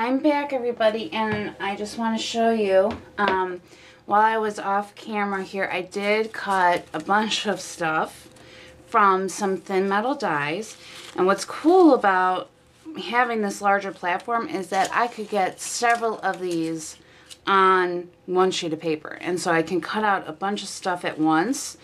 I'm back, everybody, and I just want to show you, while I was off camera here, I did cut a bunch of stuff from some thin metal dies. And what's cool about having this larger platform is that I could get several of these on one sheet of paper. And so I can cut out a bunch of stuff at once.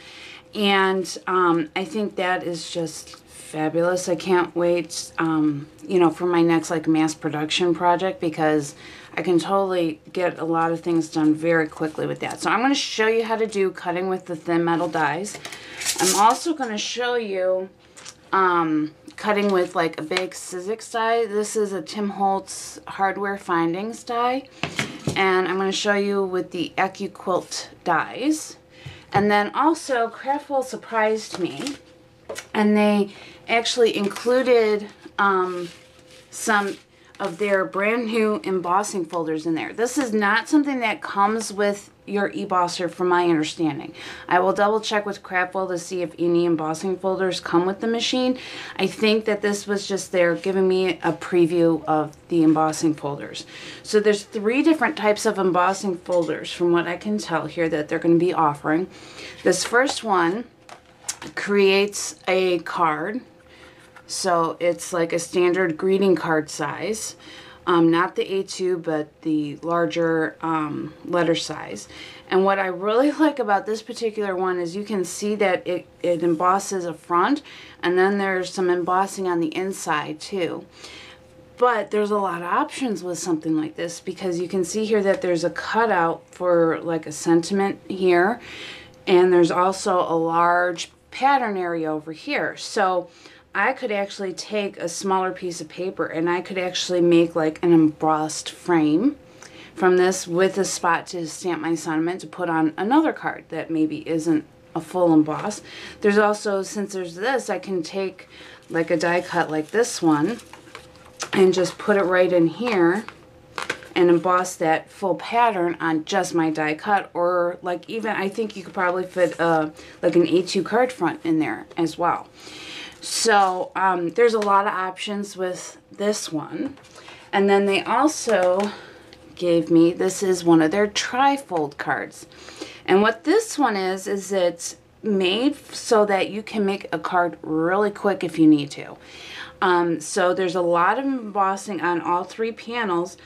And I think that is just fabulous. I can't wait, you know, for my next like mass production project, because I can totally get a lot of things done very quickly with that. So I'm going to show you how to do cutting with the thin metal dies. I'm also going to show you cutting with like a Big Sizzix die. This is a Tim Holtz hardware findings die. And I'm going to show you with the AccuCut dies. And then also Craftwell surprised me, and they actually included some of their brand new embossing folders in there. This is not something that comes with your eBosser from my understanding. I will double check with Craftwell to see if any embossing folders come with the machine. I think that this was just there giving me a preview of the embossing folders. So there's 3 different types of embossing folders from what I can tell here that they're going to be offering. This first one creates a card. So it's like a standard greeting card size. Not the A2, but the larger letter size. And what I really like about this particular one is you can see that it embosses a front, and then there's some embossing on the inside too. But there's a lot of options with something like this, because you can see here that there's a cutout for like a sentiment here, and there's also a large pattern area over here. So I could actually take a smaller piece of paper and I could actually make like an embossed frame from this with a spot to stamp my sentiment to put on another card that maybe isn't a full emboss. There's also, since there's this, I can take like a die cut like this one and just put it right in here and emboss that full pattern on just my die cut. Or like, even I think you could probably fit like an A2 card front in there as well. So there's a lot of options with this one. And then they also gave me, this is one of their tri-fold cards. And what this one is it's made so that you can make a card really quick if you need to. So there's a lot of embossing on all 3 panels,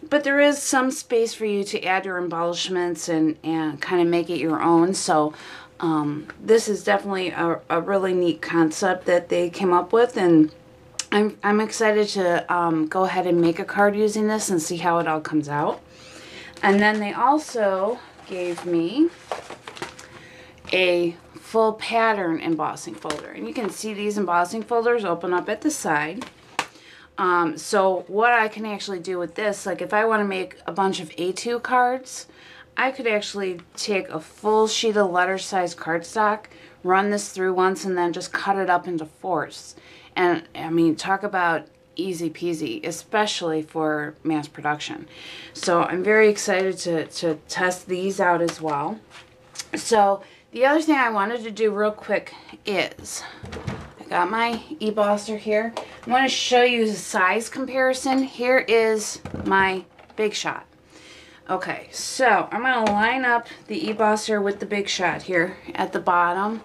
but there is some space for you to add your embellishments and kind of make it your own. So this is definitely a really neat concept that they came up with, and I'm excited to go ahead and make a card using this and see how it all comes out. And then they also gave me a full pattern embossing folder, and you can see these embossing folders open up at the side. So what I can actually do with this, like if I want to make a bunch of A2 cards, I could actually take a full sheet of letter size cardstock, run this through once, and then just cut it up into 4ths. And I mean, talk about easy peasy, especially for mass production. So I'm very excited to test these out as well. So the other thing I wanted to do real quick is, I got my eBosser here. I want to show you the size comparison. Here is my Big Shot. Okay, so I'm going to line up the eBosser with the Big Shot here at the bottom.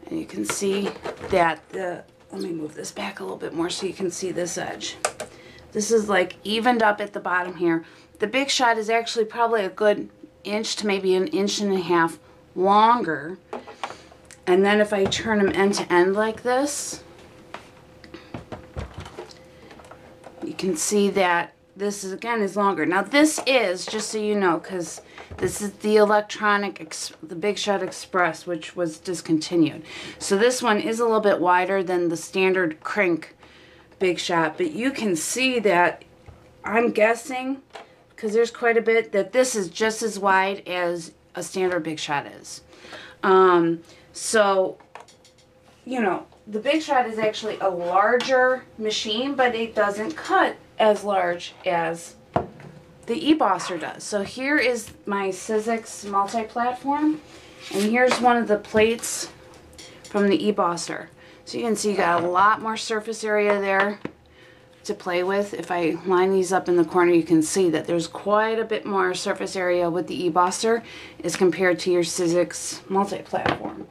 And you can see that let me move this back a little bit more so you can see this edge. This is like evened up at the bottom here. The Big Shot is actually probably a good inch to maybe an inch and a half longer. And then if I turn them end to end like this, you can see that this is, again, is longer. Now this is, just so you know, because this is the electronic, the Big Shot Express, which was discontinued. So this one is a little bit wider than the standard crank Big Shot, but you can see that, I'm guessing, because there's quite a bit, that this is just as wide as a standard Big Shot is. So, you know, the Big Shot is actually a larger machine, but it doesn't cut as large as the eBosser does. So here is my Sizzix multi-platform, and here's one of the plates from the eBosser. So you can see you got a lot more surface area there to play with. If I line these up in the corner, you can see that there's quite a bit more surface area with the eBosser as compared to your Sizzix multi-platform.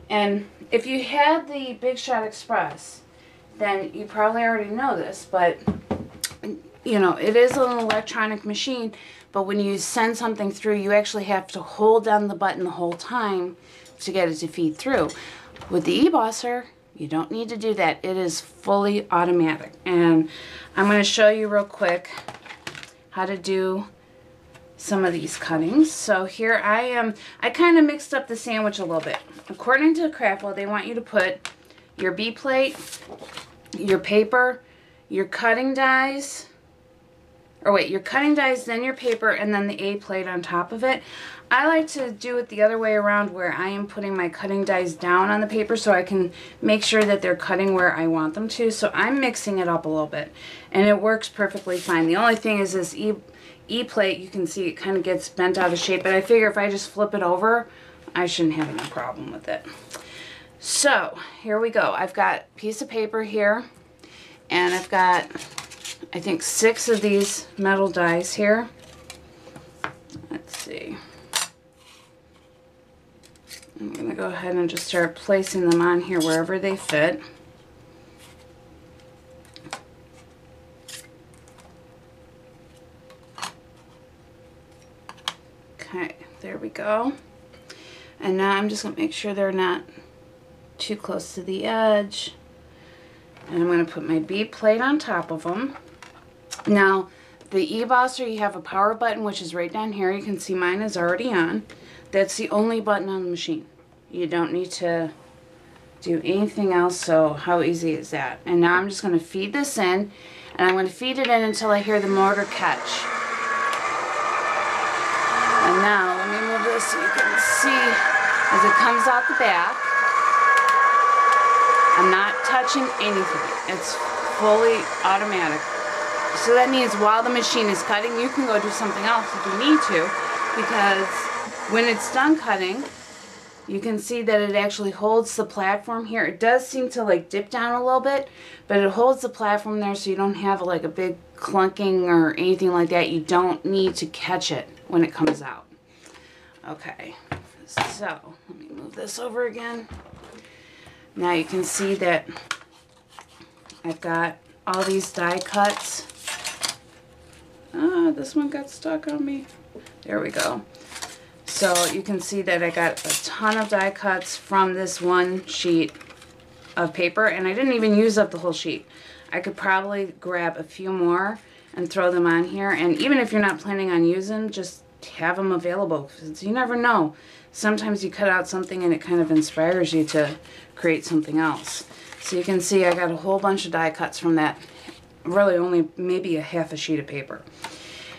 And if you had the Big Shot Express, then you probably already know this, but you know, it is an electronic machine, but when you send something through, you actually have to hold down the button the whole time to get it to feed through. With the eBosser, you don't need to do that. It is fully automatic. And I'm going to show you real quick how to do some of these cuttings. So here I kind of mixed up the sandwich a little bit. According to Craftwell, they want you to put your B plate, your paper, your cutting dies, or wait, your cutting dies, then your paper, and then the A plate on top of it. I like to do it the other way around, where I am putting my cutting dies down on the paper so I can make sure that they're cutting where I want them to. So I'm mixing it up a little bit, and it works perfectly fine. The only thing is this E plate, you can see it kind of gets bent out of shape, but I figure if I just flip it over, I shouldn't have any problem with it. So here we go. I've got a piece of paper here, and I've got, I think, 6 of these metal dies here. Let's see. I'm going to go ahead and just start placing them on here wherever they fit. Okay, there we go. And now I'm just going to make sure they're not too close to the edge. And I'm going to put my B plate on top of them. Now, the eBosser, you have a power button, which is right down here. You can see mine is already on. That's the only button on the machine. You don't need to do anything else, so how easy is that? And now I'm just going to feed this in, and I'm going to feed it in until I hear the motor catch. And now, let me move this so you can see as it comes out the back. I'm not touching anything. It's fully automatic. So that means while the machine is cutting, you can go do something else if you need to, because when it's done cutting, you can see that it actually holds the platform here. It does seem to like dip down a little bit, but it holds the platform there so you don't have like a big clunking or anything like that. You don't need to catch it when it comes out. Okay, so let me move this over again. Now you can see that I've got all these die cuts. Ah, this one got stuck on me. There we go. So you can see that I got a ton of die cuts from this one sheet of paper, and I didn't even use up the whole sheet. I could probably grab a few more and throw them on here, and even if you're not planning on using, just have them available, because you never know. Sometimes you cut out something and it kind of inspires you to create something else. So you can see I got a whole bunch of die cuts from that, really only maybe a half a sheet of paper.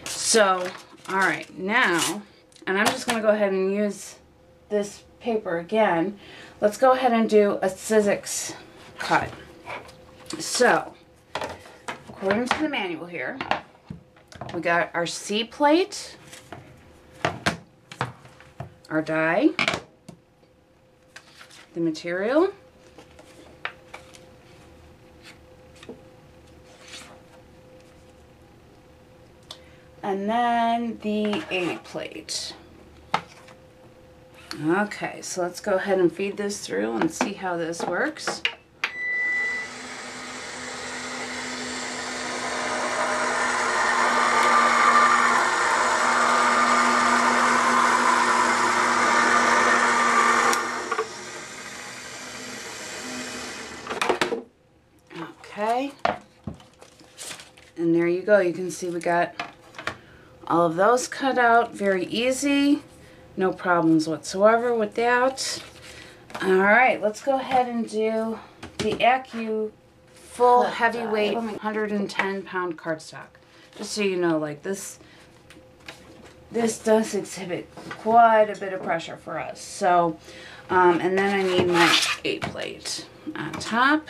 So, alright, now, and I'm just going to go ahead and use this paper again. Let's go ahead and do a Sizzix cut. So, according to the manual here, we got our C plate, our die, the material, and then the A plate. Okay, so let's go ahead and feed this through and see how this works. Okay, and there you go. You can see we got all of those cut out. Very easy, no problems whatsoever with that. Alright, let's go ahead and do the Accu full heavyweight 110-pound cardstock. Just so you know, like this does exhibit quite a bit of pressure for us. So, and then I need my A plate on top.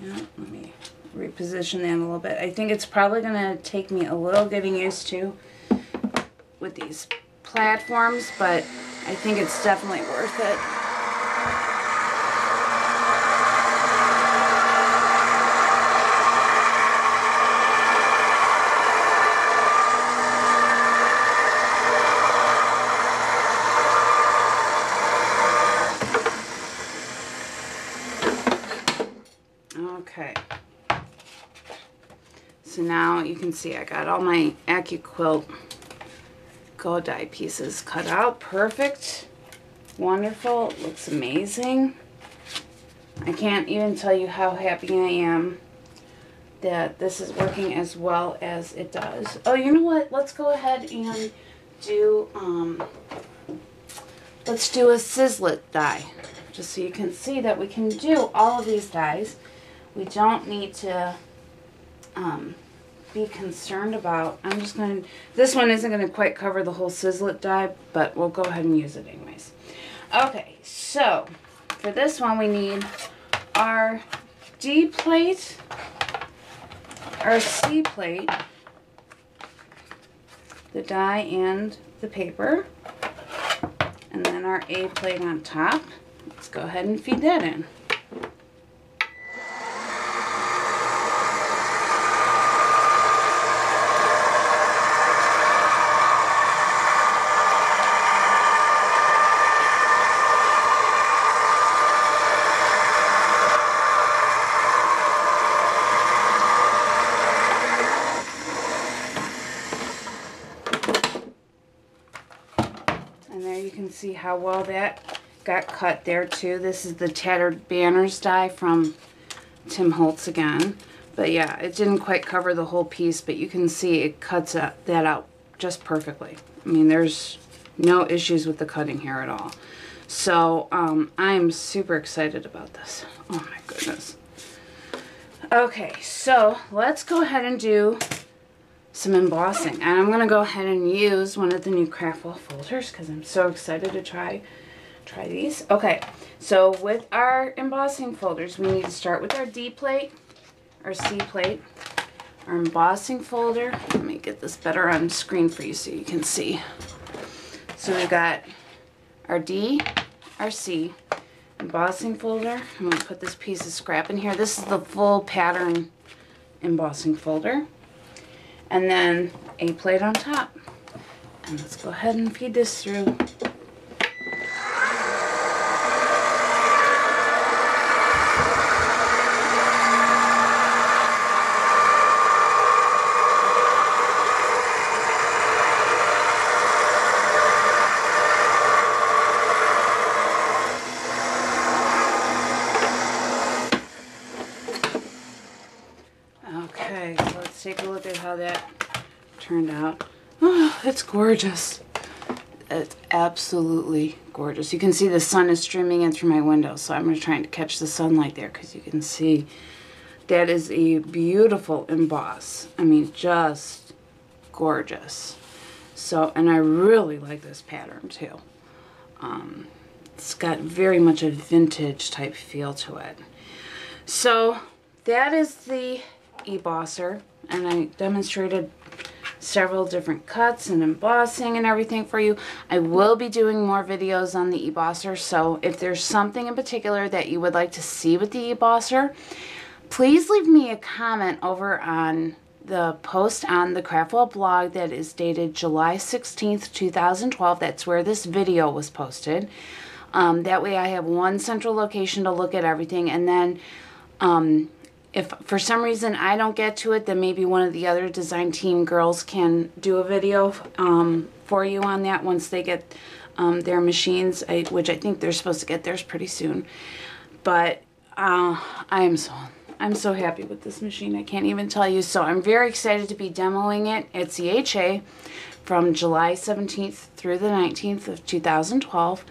Let me reposition that a little bit. I think it's probably going to take me a little getting used to with these platforms, but I think it's definitely worth it. can see I got all my AccuCut Go die pieces cut out. Perfect. Wonderful. It looks amazing. I can't even tell you how happy I am that this is working as well as it does. Oh, you know what? Let's go ahead and do, let's do a Sizzlet die. Just so you can see that we can do all of these dies. We don't need to be concerned about, I'm just going to, this one isn't going to quite cover the whole Sizzlet die, but we'll go ahead and use it anyways. Okay, so for this one we need our D plate, our C plate, the die and the paper, and then our A plate on top. Let's go ahead and feed that in. See how well that got cut there too. This is the Tattered Banners die from Tim Holtz again. But yeah, it didn't quite cover the whole piece, but you can see it cuts that out just perfectly. I mean, there's no issues with the cutting here at all. So I'm super excited about this. Oh my goodness. Okay, so let's go ahead and do some embossing, and I'm gonna go ahead and use one of the new Craftwell folders because I'm so excited to try these. Okay, so with our embossing folders, we need to start with our D plate, our C plate, our embossing folder. Let me get this better on screen for you so you can see. So we've got our D, our C, embossing folder. I'm gonna put this piece of scrap in here. This is the full pattern embossing folder. And then a plate on top. And let's go ahead and feed this through. Okay, so let's take a look at how that turned out. Oh, it's gorgeous. It's absolutely gorgeous. You can see the sun is streaming in through my window, so I'm trying to catch the sunlight there because you can see that is a beautiful emboss. I mean, just gorgeous. So, and I really like this pattern too. It's got very much a vintage type feel to it. So that is the eBosser, and I demonstrated several different cuts and embossing and everything for you. I will be doing more videos on the eBosser, so if there's something in particular that you would like to see with the eBosser, please leave me a comment over on the post on the Craftwell blog that is dated July 16th, 2012. That's where this video was posted. That way I have one central location to look at everything, and then if for some reason I don't get to it, then maybe one of the other design team girls can do a video for you on that once they get their machines, which I think they're supposed to get theirs pretty soon. But I'm so happy with this machine. I can't even tell you. So I'm very excited to be demoing it at CHA from July 17th through the 19th of 2012.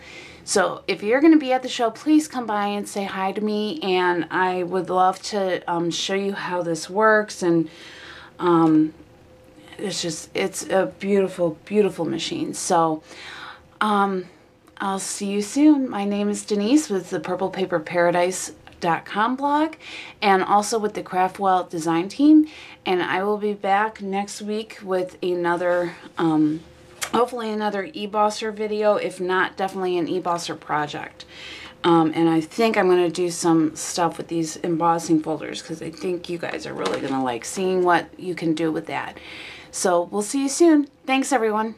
So if you're going to be at the show, please come by and say hi to me, and I would love to show you how this works. And it's a beautiful, beautiful machine. So I'll see you soon. My name is Denise with the purplepaperparadise.com blog, and also with the Craftwell design team. And I will be back next week with another hopefully another eBosser video, if not, definitely an eBosser project. And I think I'm going to do some stuff with these embossing folders because I think you guys are really going to like seeing what you can do with that. So we'll see you soon. Thanks, everyone.